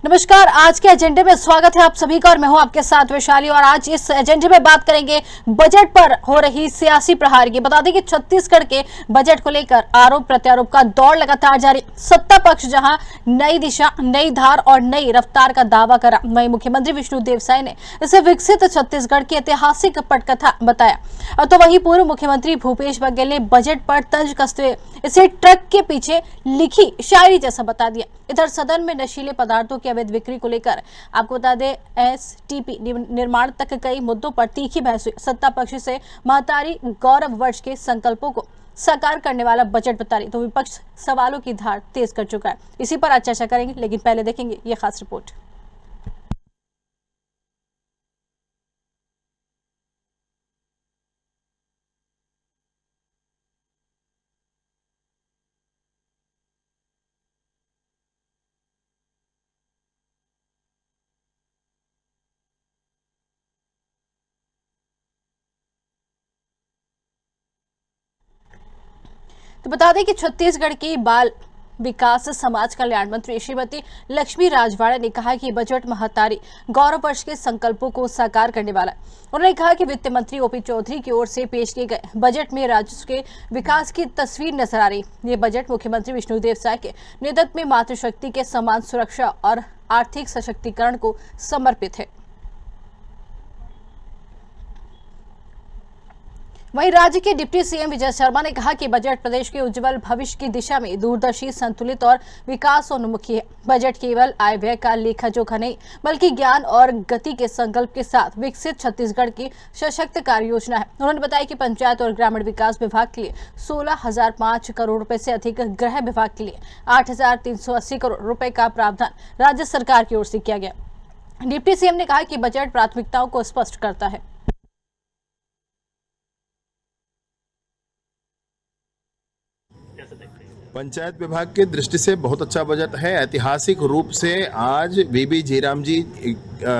नमस्कार, आज के एजेंडे में स्वागत है आप सभी का और मैं हूं आपके साथ वैशाली। और आज इस एजेंडे में बात करेंगे बजट पर हो रही सियासी प्रहार की। बता दें कि छत्तीसगढ़ के बजट को लेकर आरोप प्रत्यारोप का दौर लगातार जारी। सत्ता पक्ष जहां नई दिशा, नई धार और नई रफ्तार का दावा करा, वहीं मुख्यमंत्री विष्णुदेव साय ने इसे विकसित छत्तीसगढ़ की ऐतिहासिक पटकथा बताया। तो वहीं पूर्व मुख्यमंत्री भूपेश बघेल ने बजट पर तंज कसते हुए इसे ट्रक के पीछे लिखी शायरी जैसा बता दिया। इधर सदन में नशीले पदार्थों की अवैध बिक्री को लेकर आपको बता दें एसटीपी निर्माण तक कई मुद्दों पर तीखी बहस हुई। सत्ता पक्ष से महतारी गौरव वर्ष के संकल्पों को साकार करने वाला बजट बता रही, तो विपक्ष सवालों की धार तेज कर चुका है। इसी पर आज चर्चा करेंगे, लेकिन पहले देखेंगे ये खास रिपोर्ट। तो बता दें कि छत्तीसगढ़ की बाल विकास समाज कल्याण मंत्री श्रीमती लक्ष्मी राजवाड़ा ने कहा कि बजट महतारी गौरव वर्ष के संकल्पों को साकार करने वाला है। उन्होंने कहा कि वित्त मंत्री ओपी चौधरी की ओर से पेश किए गए बजट में राज्य के विकास की तस्वीर नजर आ रही। ये बजट मुख्यमंत्री विष्णुदेव साय के नेतृत्व में मातृशक्ति के समान सुरक्षा और आर्थिक सशक्तिकरण को समर्पित है। वहीं राज्य के डिप्टी सीएम विजय शर्मा ने कहा कि बजट प्रदेश के उज्जवल भविष्य की दिशा में दूरदर्शी, संतुलित और विकासोन्मुखी है। बजट केवल आय व्यय का लेखा जोखा नहीं, बल्कि ज्ञान और गति के संकल्प के साथ विकसित छत्तीसगढ़ की सशक्त कार्य योजना है। उन्होंने बताया कि पंचायत और ग्रामीण विकास विभाग के लिए 16,005 करोड़ रुपए से अधिक, गृह विभाग के लिए 8,380 करोड़ रुपए का प्रावधान राज्य सरकार की ओर से किया गया। डिप्टी सीएम ने कहा कि बजट प्राथमिकताओं को स्पष्ट करता है। पंचायत विभाग की दृष्टि से बहुत अच्छा बजट है। ऐतिहासिक रूप से आज बीबी जीराम जी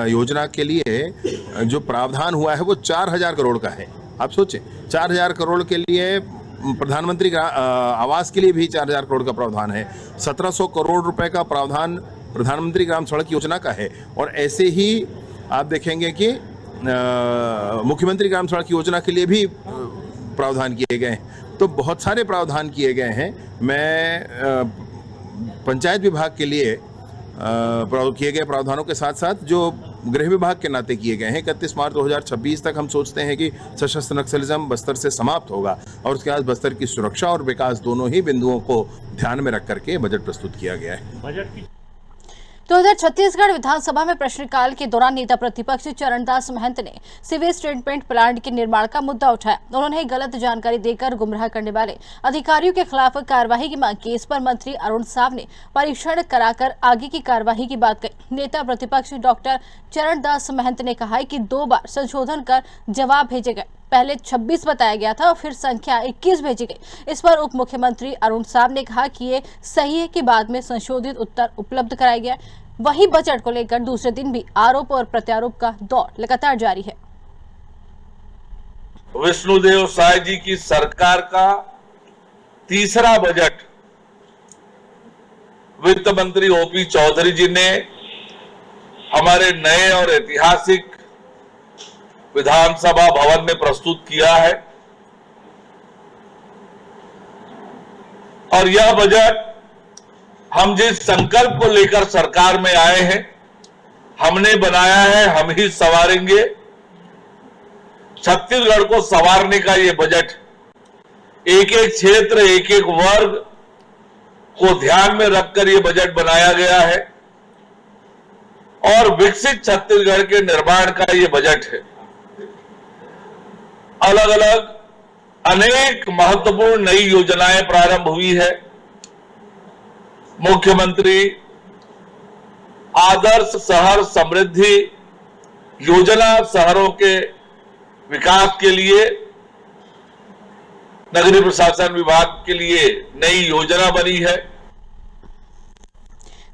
योजना के लिए जो प्रावधान हुआ है वो 4,000 करोड़ का है। आप सोचें, 4,000 करोड़ के लिए प्रधानमंत्री आवास के लिए भी 4,000 करोड़ का प्रावधान है। 1,700 करोड़ रुपए का प्रावधान प्रधानमंत्री ग्राम सड़क योजना का है। और ऐसे ही आप देखेंगे कि मुख्यमंत्री ग्राम सड़क योजना के लिए भी प्रावधान किए गए हैं। तो बहुत सारे प्रावधान किए गए हैं। मैं पंचायत विभाग के लिए किए गए प्रावधानों के साथ साथ जो गृह विभाग के नाते किए गए हैं, 31 मार्च 2026 तक हम सोचते हैं कि सशस्त्र नक्सलिज्म बस्तर से समाप्त होगा और उसके बाद बस्तर की सुरक्षा और विकास दोनों ही बिंदुओं को ध्यान में रख करके बजट प्रस्तुत किया गया है। तो इधर छत्तीसगढ़ विधानसभा में प्रश्नकाल के दौरान नेता प्रतिपक्ष चरणदास महंत ने सीवेज ट्रीटमेंट प्लांट के निर्माण का मुद्दा उठाया। उन्होंने गलत जानकारी देकर गुमराह करने वाले अधिकारियों के खिलाफ कार्रवाई की मांग की। इस पर मंत्री अरुण साव ने परीक्षण कराकर आगे की कार्रवाई की बात कही। नेता प्रतिपक्ष डॉक्टर चरणदास महंत ने कहा कि 2 बार संशोधन कर जवाब भेजे गए। पहले 26 बताया गया था और फिर संख्या 21 भेजी गई। इस पर उप मुख्यमंत्री अरुण साव ने कहा कि ये सही है कि बाद में संशोधित उत्तर उपलब्ध कराया गया। वहीं बजट को लेकर दूसरे दिन भी आरोप और प्रत्यारोप का दौर लगातार जारी है। विष्णुदेव साय जी की सरकार का तीसरा बजट वित्त मंत्री ओपी चौधरी जी ने हमारे नए और ऐतिहासिक विधानसभा भवन में प्रस्तुत किया है। और यह बजट हम जिस संकल्प को लेकर सरकार में आए हैं, हमने बनाया है, हम ही संवारेंगे। छत्तीसगढ़ को संवारने का ये बजट एक एक क्षेत्र, एक एक वर्ग को ध्यान में रखकर ये बजट बनाया गया है और विकसित छत्तीसगढ़ के निर्माण का ये बजट है। अलग अलग अनेक महत्वपूर्ण नई योजनाएं प्रारंभ हुई है। मुख्यमंत्री आदर्श शहर समृद्धि योजना शहरों के विकास के लिए नगरीय प्रशासन विभाग के लिए नई योजना बनी है।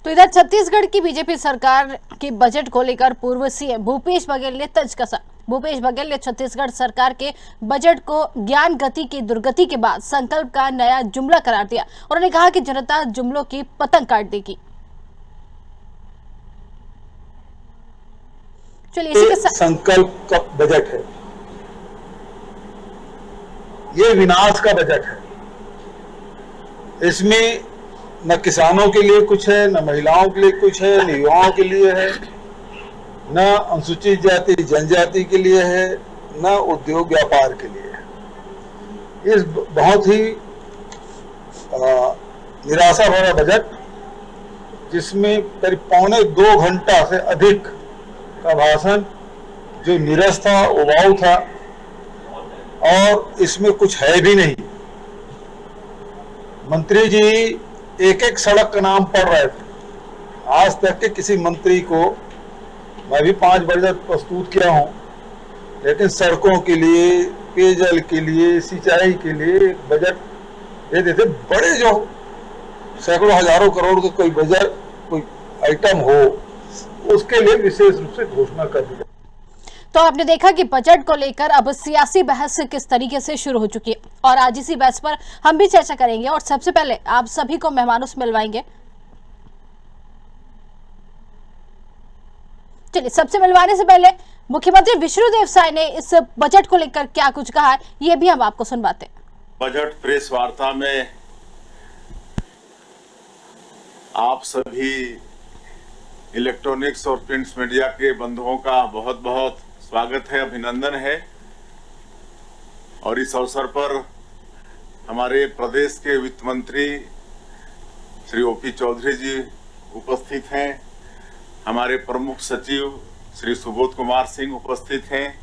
तो इधर छत्तीसगढ़ की बीजेपी सरकार के बजट को लेकर पूर्व सीएम भूपेश बघेल ने तंज कसा। भूपेश बघेल ने छत्तीसगढ़ सरकार के बजट को ज्ञान गति की दुर्गति के बाद संकल्प का नया जुमला करार दिया। उन्होंने कहा कि जनता जुमलों की पतंग काट देगी। चलिए इसी के साथ संकल्प का बजट है, ये विनाश का बजट है। इसमें न किसानों के लिए कुछ है, न महिलाओं के लिए कुछ है, न युवाओं के लिए है, न अनुसूचित जाति जनजाति के लिए है, न उद्योग व्यापार के लिए है। इस बहुत ही निराशा भरा बजट, जिसमें करीब पौने 2 घंटा से अधिक का भाषण जो नीरस था, उबाऊ था, और इसमें कुछ है भी नहीं। मंत्री जी एक एक सड़क का नाम पढ़ रहे थे। आज तक के किसी मंत्री को, मैं भी 5 बजट प्रस्तुत किया हूं, लेकिन सड़कों के लिए, पेयजल के लिए, सिंचाई के लिए एक बजट दे देते। बड़े जो सैकड़ों हजारों करोड़ का कोई बजट, कोई आइटम हो, उसके लिए विशेष रूप से घोषणा कर दी। तो आपने देखा कि बजट को लेकर अब सियासी बहस किस तरीके से शुरू हो चुकी है और आज इसी बहस पर हम भी चर्चा करेंगे। और सबसे पहले आप सभी को मेहमानों से मिलवाएंगे। चलिए, सबसे मिलवाने से पहले मुख्यमंत्री विष्णुदेव साय ने इस बजट को लेकर क्या कुछ कहा है, ये भी हम आपको सुनवाते हैं। बजट प्रेस वार्ता में आप सभी इलेक्ट्रॉनिक्स और प्रिंट्स मीडिया के बंधुओं का बहुत बहुत स्वागत है, अभिनंदन है। और इस अवसर पर हमारे प्रदेश के वित्त मंत्री श्री ओपी चौधरी जी उपस्थित हैं, हमारे प्रमुख सचिव श्री सुबोध कुमार सिंह उपस्थित हैं,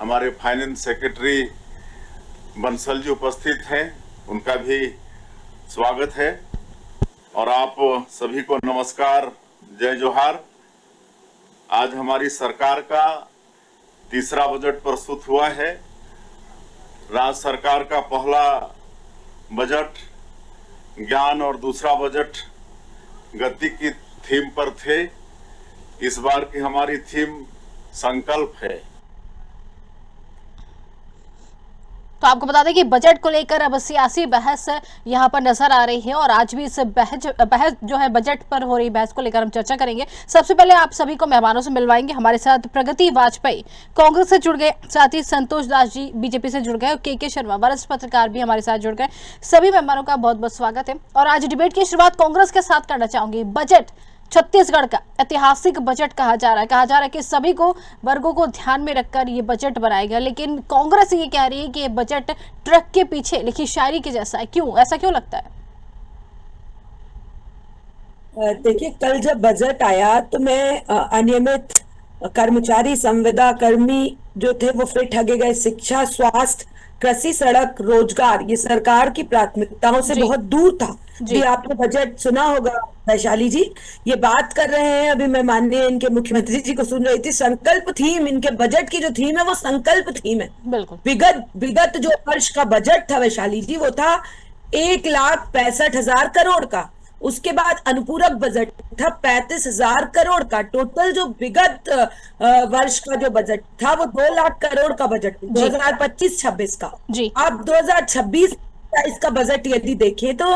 हमारे फाइनेंस सेक्रेटरी बंसल जी उपस्थित हैं, उनका भी स्वागत है। और आप सभी को नमस्कार, जय जोहार। आज हमारी सरकार का तीसरा बजट प्रस्तुत हुआ है। राज्य सरकार का पहला बजट ज्ञान और दूसरा बजट गति की थीम पर थे। इस बार की हमारी थीम संकल्प है। तो आपको बता दें कि बजट को लेकर अब सियासी बहस यहां पर नजर आ रही है और आज भी इस बहस जो है बजट पर हो रही बहस को लेकर हम चर्चा करेंगे। सबसे पहले आप सभी को मेहमानों से मिलवाएंगे। हमारे साथ प्रगति वाजपेयी कांग्रेस से जुड़ गए, साथ ही संतोष दास जी बीजेपी से जुड़ गए और के शर्मा वरिष्ठ पत्रकार भी हमारे साथ जुड़ गए। सभी मेहमानों का बहुत बहुत स्वागत है। और आज डिबेट की शुरुआत कांग्रेस के साथ करना चाहूंगी। बजट छत्तीसगढ़ का ऐतिहासिक बजट कहा जा रहा है कि सभी को वर्गों को ध्यान में रखकर ये बजट बनाएगा, लेकिन कांग्रेस ये कह रही है कि ये बजट ट्रक के पीछे लिखी शायरी के जैसा है। क्यों, ऐसा क्यों लगता है? देखिए, कल जब बजट आया तो मैं अनियमित कर्मचारी, संविदा कर्मी जो थे वो फिर ठगे गए। शिक्षा, स्वास्थ्य, कृषि, सड़क, रोजगार, ये सरकार की प्राथमिकताओं से बहुत दूर था। जी, आपने बजट सुना होगा वैशाली जी, ये बात कर रहे हैं। अभी मैं माननीय इनके मुख्यमंत्री जी को सुन रही थी। संकल्प थीम, इनके बजट की जो थीम है वो संकल्प थीम है। बिल्कुल। विगत जो वर्ष का बजट था वैशाली जी, वो था 1,65,000 करोड़ का। उसके बाद अनुपूरक बजट था 35,000 करोड़ का। टोटल जो विगत वर्ष का जो बजट था वो 2 लाख करोड़ का बजट 2025-26 का। जी। अब 2026-27 का बजट यदि देखें तो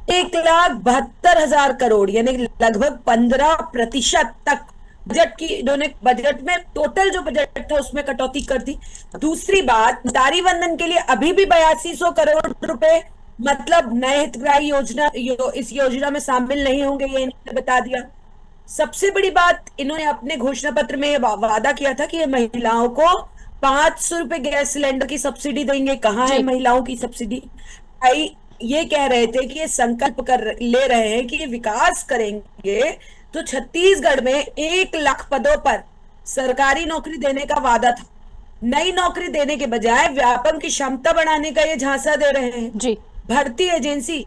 1,72,000 करोड़, यानी लगभग 15% तक बजट की इन्होंने बजट में टोटल जो बजट था उसमें कटौती कर दी। दूसरी बात, नारी वंदन के लिए अभी भी 8200 करोड़ रुपए, मतलब नए हितग्राही योजना इस योजना में शामिल नहीं होंगे, ये इन्होंने बता दिया। सबसे बड़ी बात, इन्होंने अपने घोषणा पत्र में वादा किया था कि ये महिलाओं को 500 रुपए गैस सिलेंडर की सब्सिडी देंगे। कहाँ है महिलाओं की सब्सिडी? भाई ये कह रहे थे कि ये संकल्प ले रहे हैं कि ये विकास करेंगे, तो छत्तीसगढ़ में 1 लाख पदों पर सरकारी नौकरी देने का वादा था। नई नौकरी देने के बजाय व्यापम की क्षमता बढ़ाने का ये झांसा दे रहे हैं। जी। भर्ती एजेंसी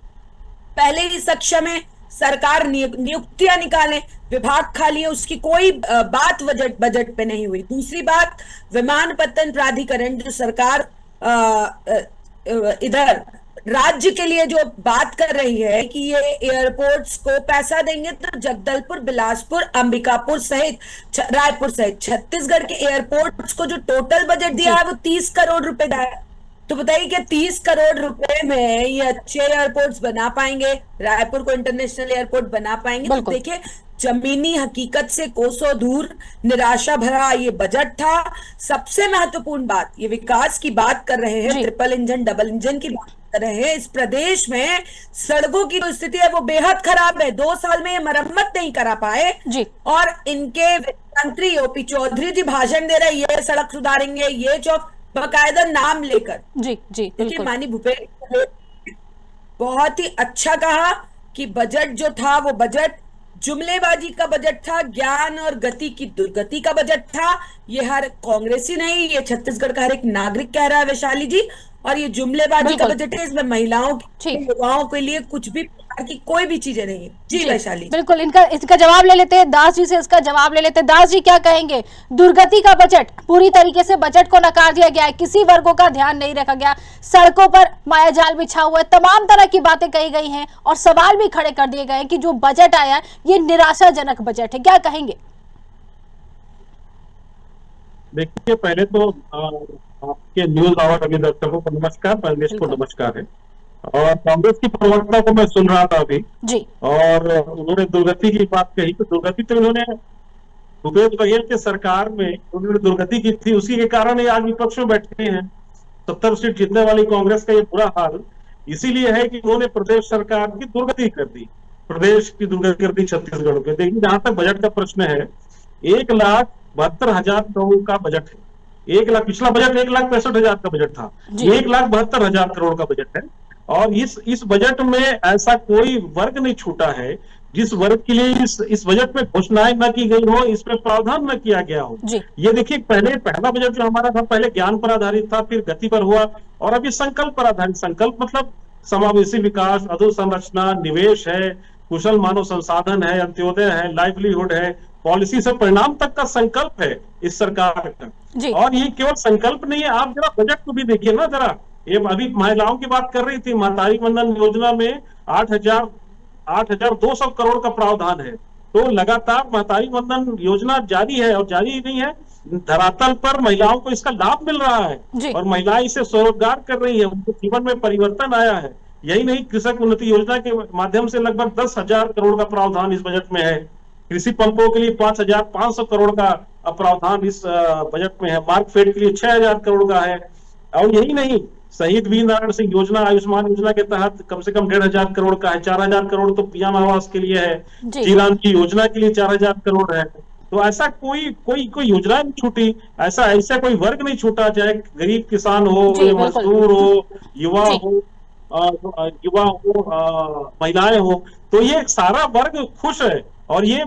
पहले ही सक्षम है, सरकार नियुक्तियां निकालें, विभाग खाली है, उसकी कोई बात बजट पे नहीं हुई। दूसरी बात, विमानपत्तन प्राधिकरण जो सरकार इधर राज्य के लिए जो बात कर रही है कि ये एयरपोर्ट्स को पैसा देंगे, तो जगदलपुर, बिलासपुर, अंबिकापुर सहित रायपुर सहित छत्तीसगढ़ के एयरपोर्ट्स को जो टोटल बजट दिया है वो 30 करोड़ रुपए दिया है। तो बताइए कि 30 करोड़ रुपए में ये अच्छे एयरपोर्ट्स बना पाएंगे, रायपुर को इंटरनेशनल एयरपोर्ट बना पाएंगे? तो देखिए, जमीनी हकीकत से कोसों दूर, निराशा भरा ये बजट था। सबसे महत्वपूर्ण बात, ये विकास की बात कर रहे हैं, जी। ट्रिपल इंजन डबल इंजन की बात कर रहे हैं। इस प्रदेश में सड़कों की जो स्थिति है वो बेहद खराब है। 2 साल में ये मरम्मत नहीं करा पाए जी। और इनके मंत्री ओपी चौधरी जी भाषण दे रहे हैं, ये सड़क सुधारेंगे, ये चौक, बाकायदा नाम लेकर। जी जी देखिए बिल्कुल। माननीय भूपेश बहुत ही अच्छा कहा कि बजट जो था वो बजट जुमलेबाजी का बजट था, ज्ञान और गति की दुर्गति का बजट था। ये हर कांग्रेसी नहीं, ये छत्तीसगढ़ का हर एक नागरिक कह रहा है वैशाली जी। और ये जुमलेबाजी का बिल्कुल। बजट है, इसमें महिलाओं के ठीक। युवाओं के लिए कुछ भी प्रकार की कोई भी चीजें नहीं है। जी वैशाली जी। बिल्कुल, इसका जवाब ले लेते हैं दास जी से, इसका जवाब ले लेते हैं। दास जी क्या कहेंगे? दुर्गति का बजट, पूरी तरीके से बजट को नकार दिया गया है, किसी वर्गों का ध्यान नहीं रखा गया, सड़कों पर मायाजाल बिछा हुआ है, तमाम तरह की बातें कही गई हैं और सवाल भी खड़े कर दिए गए हैं कि जो बजट आया है ये निराशाजनक बजट है। क्या कहेंगे? देखिए, पहले तो आपके न्यूज आवर अभी दर्शकों को नमस्कार, पैनलिस्ट को बिल्कुल। नमस्कार है। और कांग्रेस की प्रवक्ता को मैं सुन रहा था अभी, जी और उन्होंने दुर्गति की बात कही। तो दुर्गति तो उन्होंने भूपेश बघेल के सरकार में उन्होंने दुर्गति की थी, उसी के कारण ये आज विपक्ष में बैठे हैं। 70 सीट जीतने वाली कांग्रेस का ये बुरा हाल इसीलिए है कि उन्होंने प्रदेश सरकार की दुर्गति कर दी, प्रदेश की दुर्गति कर दी छत्तीसगढ़ पे। देखिए, जहां तक बजट का प्रश्न है, 1,72,000 करोड़ का बजट है। पिछला बजट 1,65,000 का बजट था, जी। 1,72,000 करोड़ का बजट है। और इस बजट में ऐसा कोई वर्ग नहीं छूटा है जिस वर्ग के लिए इस बजट में घोषणाएं न की गई हो, इसमें प्रावधान न किया गया हो। जी। ये देखिए, पहला बजट जो हमारा था, पहले ज्ञान पर आधारित था, फिर गति पर हुआ, और अभी संकल्प पर आधारित। संकल्प मतलब समावेशी विकास, अधोसंरचना, निवेश है, कुशल मानव संसाधन है, अंत्योदय है, लाइवलीहुड है, पॉलिसी से परिणाम तक का संकल्प है इस सरकार जी। का। और ये केवल संकल्प नहीं है, आप जरा बजट को भी देखिए ना जरा। ये अभी महिलाओं की बात कर रही थी, महतारी वंदन योजना में 8,200 करोड़ का प्रावधान है। तो लगातार महतारी वंदन योजना जारी है, और जारी ही नहीं है, धरातल पर महिलाओं को इसका लाभ मिल रहा है जी। और महिलाएं इसे स्वरोजगार कर रही है, उनके जीवन में परिवर्तन आया है। यही नहीं, कृषक उन्नति योजना के माध्यम से लगभग 10,000 करोड़ का प्रावधान इस बजट में है। कृषि पंपों के लिए 5,500 करोड़ का प्रावधान इस बजट में है। मार्कफेड के लिए 6,000 करोड़ का है। और यही नहीं, शहीद वीर नारायण सिंह योजना, आयुष्मान योजना के तहत कम से कम 1,500 करोड़ का है। 4,000 करोड़ तो पीएम आवास के लिए है। जी। जी राम जी योजना के लिए 4,000 करोड़ है। तो ऐसा कोई योजना नहीं छूटी, ऐसा कोई वर्ग नहीं छूटा, चाहे गरीब किसान हो, जी, बिल्कुल। मजदूर हो, युवा जी। हो, महिलाएं हो। तो ये सारा वर्ग खुश है, और ये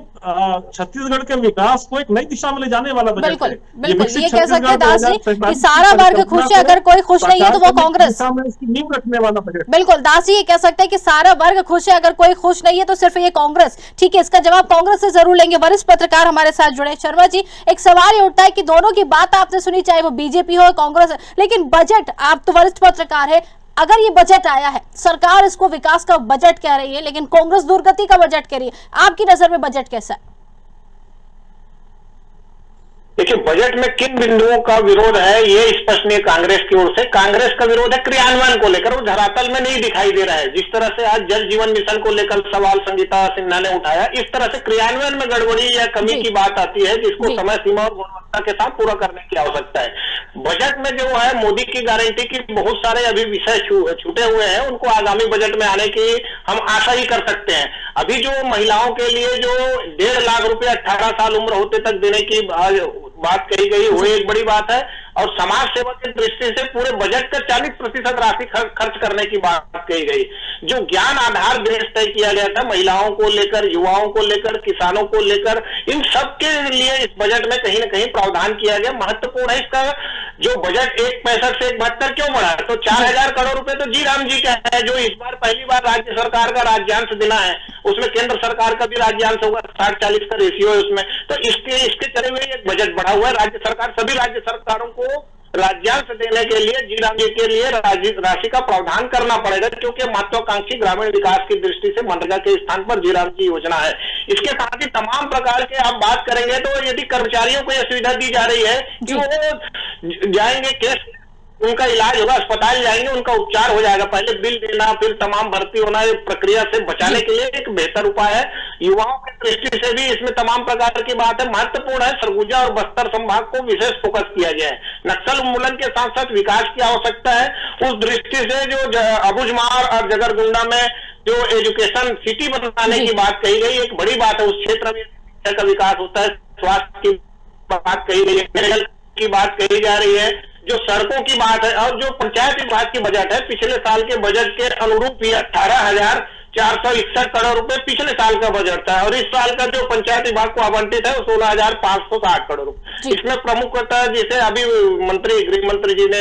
छत्तीसगढ़ के विकास को एक नई दिशा में ले जाने वाला बजट बिल्कुल है। बिल्कुल, विकसित ये कह सकते हैं छत्तीसगढ़ दास जी 2047 कि सारा वर्ग परिकल्पना खुश है, को अगर कोई खुश नहीं है तो वो साकार करने की कांग्रेस। दिशा में इसकी नींव रखने वाला बजट। बिल्कुल दास जी ये कह सकते हैं कि सारा वर्ग खुश है, अगर कोई खुश नहीं है तो सिर्फ ये कांग्रेस। ठीक है, इसका जवाब कांग्रेस से जरूर लेंगे। वरिष्ठ पत्रकार हमारे साथ जुड़े। शर्मा जी, एक सवाल ये उठता है कि दोनों की बात आपने सुनी, चाहे वो बीजेपी हो कांग्रेस, लेकिन बजट, आप तो वरिष्ठ पत्रकार है, अगर ये बजट आया है, सरकार इसको विकास का बजट कह रही है, लेकिन कांग्रेस दुर्गति का बजट कह रही है, आपकी नजर में बजट कैसा है? देखिए, बजट में किन बिंदुओं का विरोध है ये स्पष्ट नहीं है कांग्रेस की ओर से। कांग्रेस का विरोध है क्रियान्वयन को लेकर, वो धरातल में नहीं दिखाई दे रहा है। जिस तरह से आज जल जीवन मिशन को लेकर सवाल संगीता सिन्हा ने उठाया, इस तरह से क्रियान्वयन में गड़बड़ी या कमी की बात आती है, जिसको समय सीमा और गुणवत्ता के साथ पूरा करने की आवश्यकता है। बजट में जो है मोदी की गारंटी की बहुत सारे अभी विषय छूटे हुए हैं, उनको आगामी बजट में आने की हम आशा ही कर सकते हैं। अभी जो महिलाओं के लिए जो 1.5 लाख रुपया 18 साल उम्र होते तक देने की बात कही गई, वो एक बड़ी बात है। और समाज सेवा की दृष्टि से पूरे बजट का 40% राशि खर्च करने की बात कही गई। जो ज्ञान आधार देश तय किया गया था महिलाओं को लेकर, युवाओं को लेकर, किसानों को लेकर, इन सब के लिए इस बजट में कहीं ना कहीं प्रावधान किया गया। महत्वपूर्ण है इसका जो बजट 1,65 से 1,72 क्यों बढ़ा? तो 4,000 करोड़ रुपए तो जी राम जी का है, जो इस बार पहली बार राज्य सरकार का राज्यांश देना है। उसमें केंद्र सरकार का भी राज्यांश होगा, 60-40 का रेशियो है उसमें। तो इसके चले हुए एक बजट बढ़ा हुआ है। राज्य सरकार, सभी राज्य सरकारों को राज्यांश देने के लिए जी राम जी के लिए राशि का प्रावधान करना पड़ेगा, क्योंकि महत्वाकांक्षी ग्रामीण विकास की दृष्टि से मनरेगा के स्थान पर जी राम जी योजना है। इसके साथ ही तमाम प्रकार के आप बात करेंगे तो यदि कर्मचारियों को यह सुविधा दी जा रही है कि वो जाएंगे कैश उनका इलाज होगा, अस्पताल जाएंगे, उनका उपचार हो जाएगा। पहले बिल देना, फिर तमाम भर्ती होना, ये प्रक्रिया से बचाने के लिए एक बेहतर उपाय है। युवाओं की दृष्टि से भी इसमें तमाम प्रकार की बात है, महत्वपूर्ण है। सरगुजा और बस्तर संभाग को विशेष फोकस किया गया है। नक्सल उन्मूलन के साथ साथ विकास की आवश्यकता है। उस दृष्टि से जो अबुझमाड़ और जगरगुंडा में जो एजुकेशन सिटी बनाने की बात कही गई, एक बड़ी बात है। उस क्षेत्र में शिक्षा का विकास होता है, स्वास्थ्य की बात कही गई है, मेडिकल की बात कही जा रही है, जो सड़कों की बात है। और जो पंचायत विभाग की बजट है, पिछले साल के बजट के अनुरूप ही 18,461 करोड़ रुपए पिछले साल का बजट था, और इस साल का जो पंचायत विभाग को आवंटित है वो 16,560 करोड़ रुपए। इसमें प्रमुखतः जिसे अभी गृह मंत्री जी ने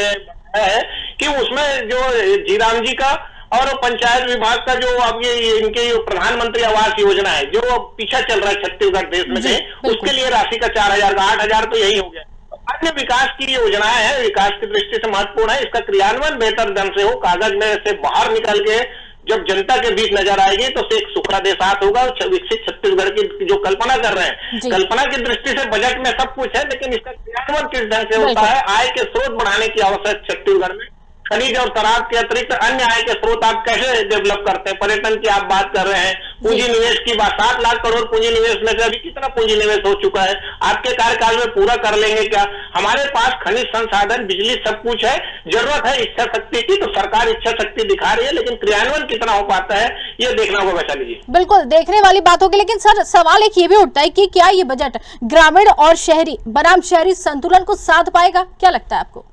है कि उसमें जो जीराम जी का और पंचायत विभाग का जो अब ये इनके प्रधानमंत्री आवास योजना है, जो पीछा चल रहा है छत्तीसगढ़ देश में से, उसके लिए राशि का 4,000 का 8,000 तो यही हो गया। अन्य विकास की योजनाएं हैं, विकास की दृष्टि से महत्वपूर्ण है। इसका क्रियान्वयन बेहतर ढंग से हो, कागज में से बाहर निकल के जब जनता के बीच नजर आएगी तो एक सुखरा देशात होगा। विकसित छत्तीसगढ़ की जो कल्पना कर रहे हैं, कल्पना की दृष्टि से बजट में सब कुछ है, लेकिन इसका क्रियान्वयन किस ढंग से होता है, आय के स्रोत बढ़ाने की आवश्यकता छत्तीसगढ़ में। खनिज और शराब के अतिरिक्त अन्य आय के स्रोत आप कैसे डेवलप करते हैं? पर्यटन की आप बात कर रहे हैं, पूंजी निवेश की बात, 7 लाख करोड़ पूंजी निवेश में से अभी कितना पूंजी निवेश हो चुका है? आपके कार्यकाल में पूरा कर लेंगे क्या? हमारे पास खनिज संसाधन, बिजली, सब कुछ है। जरूरत है इच्छा शक्ति की, तो सरकार इच्छा शक्ति दिखा रही है, लेकिन क्रियान्वयन कितना हो पाता है ये देखना होगा। वैशाली जी, बिल्कुल देखने वाली बात होगी, लेकिन सर सवाल एक ये भी उठता है कि क्या ये बजट ग्रामीण और शहरी बनाम शहरी संतुलन को साध पाएगा? क्या लगता है आपको?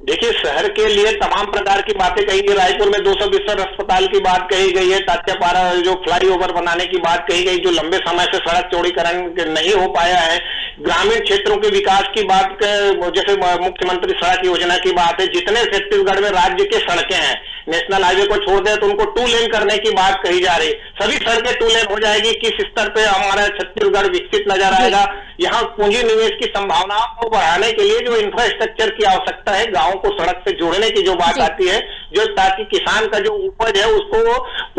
देखिए, शहर के लिए तमाम प्रकार की बातें कही गई। रायपुर में 200 बिस्तर अस्पताल की बात कही गई है, तात्यापारा जो फ्लाईओवर बनाने की बात कही गई, जो लंबे समय से सड़क चौड़ीकरण नहीं हो पाया है। ग्रामीण क्षेत्रों के विकास की बात, जैसे मुख्यमंत्री सड़क योजना की बात है। जितने छत्तीसगढ़ में राज्य के सड़कें हैं, नेशनल हाईवे को छोड़ दे तो उनको 2 लेन करने की बात कही जा रही। सभी सड़कें 2 लेन हो जाएगी। किस स्तर पे हमारा छत्तीसगढ़ विकसित नजर आएगा? यहाँ पूंजी निवेश की संभावनाओं को बढ़ाने के लिए जो इंफ्रास्ट्रक्चर की आवश्यकता है, गाँव को सड़क से जोड़ने की जो बात आती है, जो ताकि किसान का जो उपज है उसको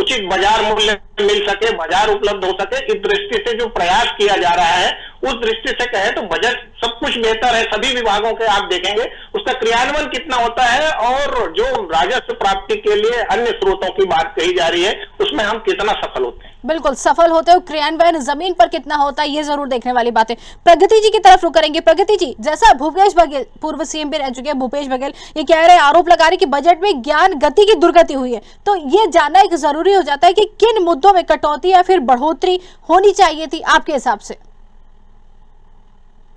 उचित बाजार मूल्य मिल सके, बाजार उपलब्ध हो सके, इस दृष्टि से जो प्रयास किया जा रहा है, उस दृष्टि से कहे तो बजट सब कुछ बेहतर है। सभी विभागों के आप देखेंगे, उसका क्रियान्वयन कितना होता है, और जो राजस्व प्राप्ति के लिए अन्य स्रोतों की बात कही जा रही है, उसमें हम कितना सफल होते हैं। बिल्कुल सफल होते हो, क्रियान्वयन जमीन पर कितना होता है ये जरूर देखने वाली बात है। प्रगति जी की तरफ रुक करेंगे। प्रगति जी, जैसा भूपेश बघेल, पूर्व सीएम भी रह चुके हैं भूपेश बघेल, ये कह रहे हैं, आरोप लगा रहे कि बजट में ज्ञान गति की दुर्गति हुई है, तो ये जानना एक जरूरी हो जाता है कि किन मुद्दों में कटौती या फिर बढ़ोतरी होनी चाहिए थी आपके हिसाब से?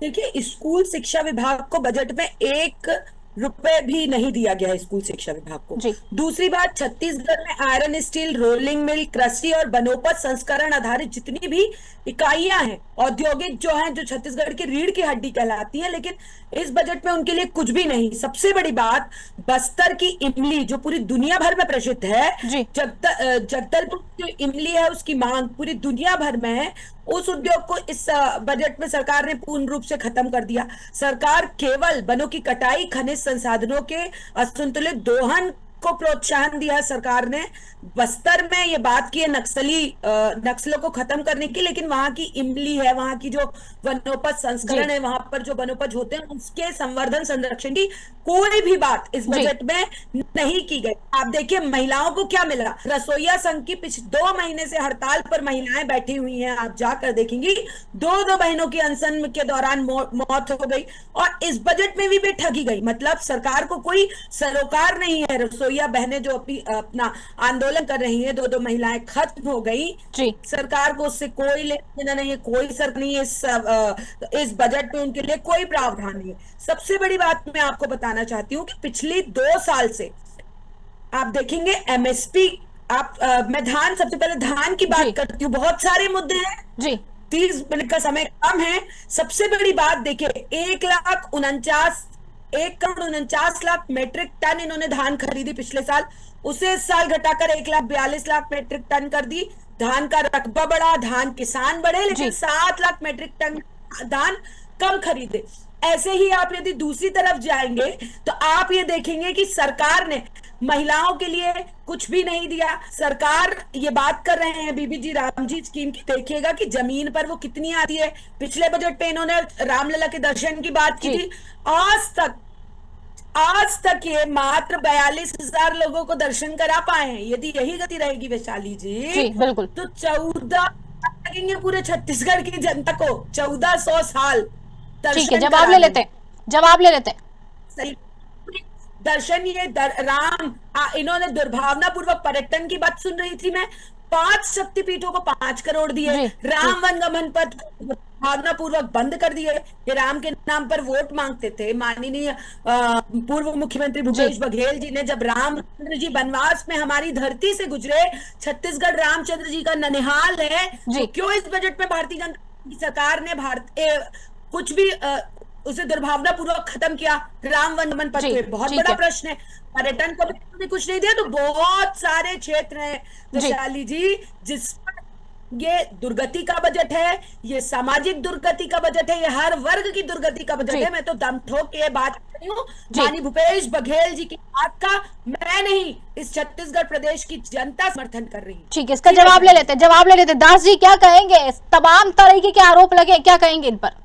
देखिए, स्कूल शिक्षा विभाग को बजट में 1 रुपए भी नहीं दिया गया है स्कूल शिक्षा विभाग को। दूसरी बात, छत्तीसगढ़ में आयरन स्टील, रोलिंग मिल, कृषि और वनोपज संस्करण आधारित जितनी भी इकाइयां हैं, औद्योगिक जो हैं, जो छत्तीसगढ़ की रीढ़ की हड्डी कहलाती हैं, लेकिन इस बजट में उनके लिए कुछ भी नहीं। सबसे बड़ी बात, बस्तर की इमली जो पूरी दुनिया भर में प्रसिद्ध है, जगदलपुर की इमली है, उसकी मांग पूरी दुनिया भर में है, उस उद्योग को इस बजट में सरकार ने पूर्ण रूप से खत्म कर दिया। सरकार केवल वनों की कटाई, खनिज संसाधनों के असंतुलित दोहन को प्रोत्साहन दिया सरकार ने। बस्तर में ये बात की है नक्सलों को खत्म करने की, लेकिन वहां की इमली है, वहां की जो वनोपज संस्करण है, वहां पर जो वनोपज होते हैं उसके संवर्धन संरक्षण की कोई भी बात इस बजट में नहीं की गई। आप देखिए, महिलाओं को क्या मिला? रसोईया संघ की पिछले 2 महीने से हड़ताल पर महिलाएं बैठी हुई हैं, आप जाकर देखेंगी, 2 बहनों की अनशन के दौरान मौत हो गई, और इस बजट में भी ठगी गई। मतलब सरकार को कोई सरोकार नहीं है। रसोईया बहनें जो अपना आंदोलन कर रही है, 2 महिलाएं खत्म हो गई, सरकार को उससे कोई लेना नहीं है, कोई सर नहीं है। इस बजट में उनके लिए कोई प्रावधान नहीं है। सबसे बड़ी बात मैं आपको बताना चाहती हूँ कि पिछले 2 साल से आप देखेंगे एमएसपी, मैं सबसे पहले धान की बात करती हूँ, बहुत सारे मुद्दे हैं जी, 30 मिनट का समय कम है। सबसे बड़ी बात देखिए, 1,49,00,000 मेट्रिक टन इन्होंने धान खरीदी पिछले साल, उसे इस साल घटाकर 1,42,00,000 मेट्रिक टन कर दी। धान का रकबा बढ़ा, धान किसान बढ़े, लेकिन 7 लाख मेट्रिक टन धान कम खरीदे। ऐसे ही आप यदि दूसरी तरफ जाएंगे तो आप ये देखेंगे कि सरकार ने महिलाओं के लिए कुछ भी नहीं दिया। सरकार ये बात कर रहे हैं बीबी जी राम जी स्कीम की, देखिएगा कि जमीन पर वो कितनी आती है। पिछले बजट पे इन्होंने रामलला के दर्शन की बात की थी। आज तक ये मात्र 42,000 लोगों को दर्शन करा पाए हैं। यदि यही गति रहेगी वैशाली जी बिल्कुल, तो 14 लगेंगे पूरे छत्तीसगढ़ की जनता को, 1400 साल। ठीक है, जवाब ले लेते हैं। सही दर्शन ये राम इन्होंने दुर्भावना पूर्वक पर्यटन की बात सुन रही थी मैं। 5 शक्तिपीठों को 5 करोड़ दिए, राम वनगमन पथ भावना पूर्वक बंद कर दिए। ये राम के नाम पर वोट मांगते थे। माननीय पूर्व मुख्यमंत्री भूपेश बघेल जी ने जब रामचंद्र जी वनवास में हमारी धरती से गुजरे, छत्तीसगढ़ रामचंद्र जी का ननिहाल है, तो क्यों इस बजट में भारतीय जनता पार्टी सरकार ने कुछ भी उसे दुर्भावना पूर्वक खत्म किया? राम वनगमन पथ पे बहुत बड़ा प्रश्न है। पर्यटन को भी कुछ नहीं दिया। तो बहुत सारे क्षेत्र हैं वैशाली जी जिस ये दुर्गति का बजट है, ये सामाजिक दुर्गति का बजट है, ये हर वर्ग की दुर्गति का बजट है। मैं तो दम ठोक के बात कर रही हूँ माननीय भूपेश बघेल जी की बात का, मैं नहीं, इस छत्तीसगढ़ प्रदेश की जनता समर्थन कर रही है। ठीक है, इसका जवाब ले लेते। दास जी क्या कहेंगे? तमाम तरीके के आरोप लगे, क्या कहेंगे इन पर?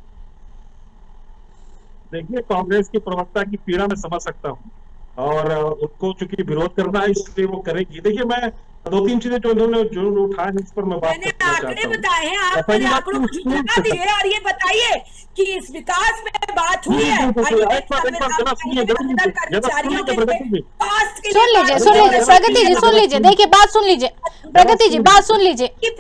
देखिए, कांग्रेस की प्रवक्ता की पीड़ा मैं समझ सकता हूँ और उनको चूंकि विरोध करना है इसलिए वो करेगी। देखिए, मैं 2-3 चीजें जो उन्होंने उठाए हैं इस पर मैं बात करना चाहता हूँ। आंकड़े बताए हैं, आपने आंकड़ों को झुठला दिए और ये बताइए कि इस विकास में बात हुई है। सुन लीजिए प्रगति जी, सुन लीजिए। देखिए, बात सुन लीजिए प्रगति जी, बात सुन लीजिए।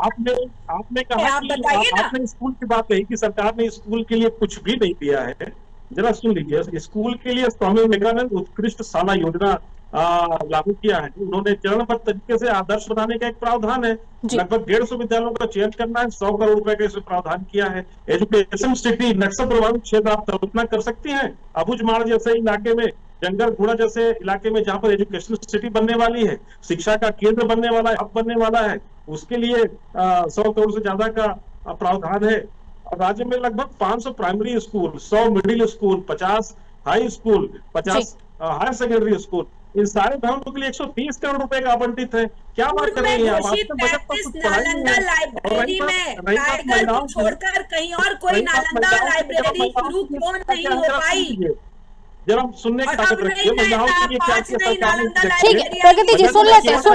आपने कहा आपने स्कूल की बात कही कि सरकार ने स्कूल के लिए कुछ भी नहीं दिया है। जरा सुन लीजिए, स्कूल के लिए स्वामी विवेकानंद उत्कृष्ट शाला योजना लागू किया है। उन्होंने चरणबद्ध तरीके से आदर्श बनाने का एक प्रावधान है। लगभग 150 विद्यालयों का चयन करना है, 100 करोड़ रुपए का इसमें प्रावधान किया है। एजुकेशन सिटी, नक्सल प्रभावित क्षेत्र आप कल्पना कर सकती हैं, अबुझमाड़ जैसे इलाके में, जंगल घोड़ा जैसे इलाके में जहां पर एजुकेशन सिटी बनने वाली है, शिक्षा का केंद्र बनने वाला है, हब बनने वाला है, उसके लिए 100 करोड़ से ज्यादा का प्रावधान है। राज्य में लगभग 500 primary school, 100 middle school, 50 high school, 50 higher secondary school, इन सारे भवनों के लिए 130 करोड़ रुपए का आवंटित है। क्या बात कर रही है आप? नालंदा लाइब्रेरी में रायगढ़ को छोड़कर कहीं और कोई नालंदा लाइब्रेरी शुरू क्यों नहीं हो पाई? जब हम सुनने का रखिए महिलाओं के लिए क्या सरकार ने। ठीक है प्रगति जी, सुन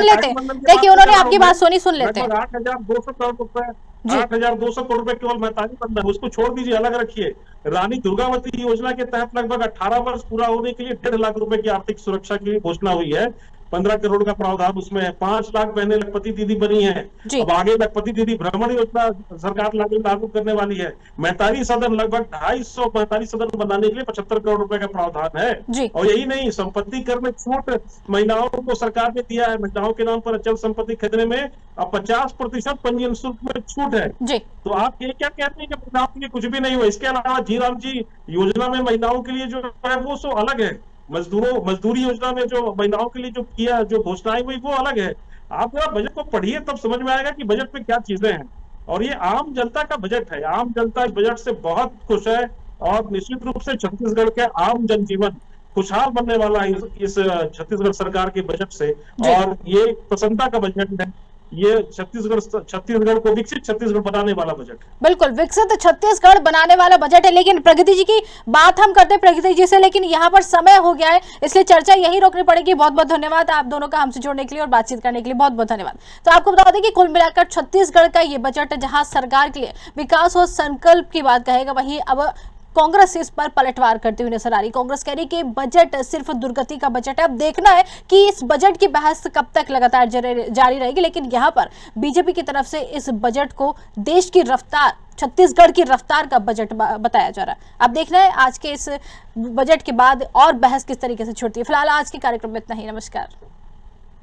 लेते। देखिए, उन्होंने आपकी बात सुनी, सुन लेते हैं। 8,200 करोड़ रुपए, 8,200 करोड़ रुपए केवल मैदानी बंद है, उसको छोड़ दीजिए, अलग रखिए। रानी दुर्गावती योजना के तहत लगभग 18 वर्ष पूरा होने के लिए 1.5 लाख रुपए की आर्थिक सुरक्षा की घोषणा हुई है। 15 करोड़ का प्रावधान उसमें है। 5 लाख बहनें लखपति दीदी बनी है। अब आगे लखपति दीदी भ्रमण योजना सरकार लागू करने वाली है। मैतारी सदन, लगभग 250 मैतारी सदन बनाने के लिए 75 करोड़ रुपए का प्रावधान है। और यही नहीं, संपत्ति कर में छूट महिलाओं को सरकार ने दिया है। महिलाओं के नाम पर अचल संपत्ति खरीदने में अब 50% पंजीयन शुल्क में छूट है। तो आप ये क्या कहते हैं कि महिलाओं के लिए कुछ भी नहीं हुआ? इसके अलावा जी राम जी योजना में महिलाओं के लिए जो है वो सो अलग है। मजदूरी योजना में जो महिलाओं के लिए जो किया, जो घोषणाएं हुई, वो अलग है। आप जरा बजट को पढ़िए, तब समझ में आएगा कि बजट में क्या चीजें हैं। और ये आम जनता का बजट है। आम जनता इस बजट से बहुत खुश है और निश्चित रूप से छत्तीसगढ़ के आम जनजीवन खुशहाल बनने वाला है इस छत्तीसगढ़ सरकार के बजट से। और ये प्रसन्नता का बजट है। ये छत्तीसगढ़ को विकसित छत्तीसगढ़ बनाने वाला बजट है। बिल्कुल, विकसित छत्तीसगढ़ बनाने वाला बजट है। लेकिन प्रगति जी की बात हम करते हैं प्रगति जी से, लेकिन यहाँ पर समय हो गया है, इसलिए चर्चा यही रोकनी पड़ेगी। बहुत बहुत धन्यवाद आप दोनों का हमसे जुड़ने के लिए और बातचीत करने के लिए, बहुत बहुत धन्यवाद। तो आपको बता दें कि कुल मिलाकर छत्तीसगढ़ का ये बजट, जहाँ सरकार के लिए विकास और संकल्प की बात कहेगा, वहीं अब कांग्रेस इस पर पलटवार करती हुई नजर आ रही। कांग्रेस कह रही कि बजट सिर्फ दुर्गति का बजट है। अब देखना है कि इस बजट की बहस कब तक लगातार जारी रहेगी। लेकिन यहां पर बीजेपी की तरफ से इस बजट को देश की रफ्तार, छत्तीसगढ़ की रफ्तार का बजट बताया जा रहा है। अब देखना है आज के इस बजट के बाद और बहस किस तरीके से छूटती है। फिलहाल आज के कार्यक्रम में इतना ही। नमस्कार।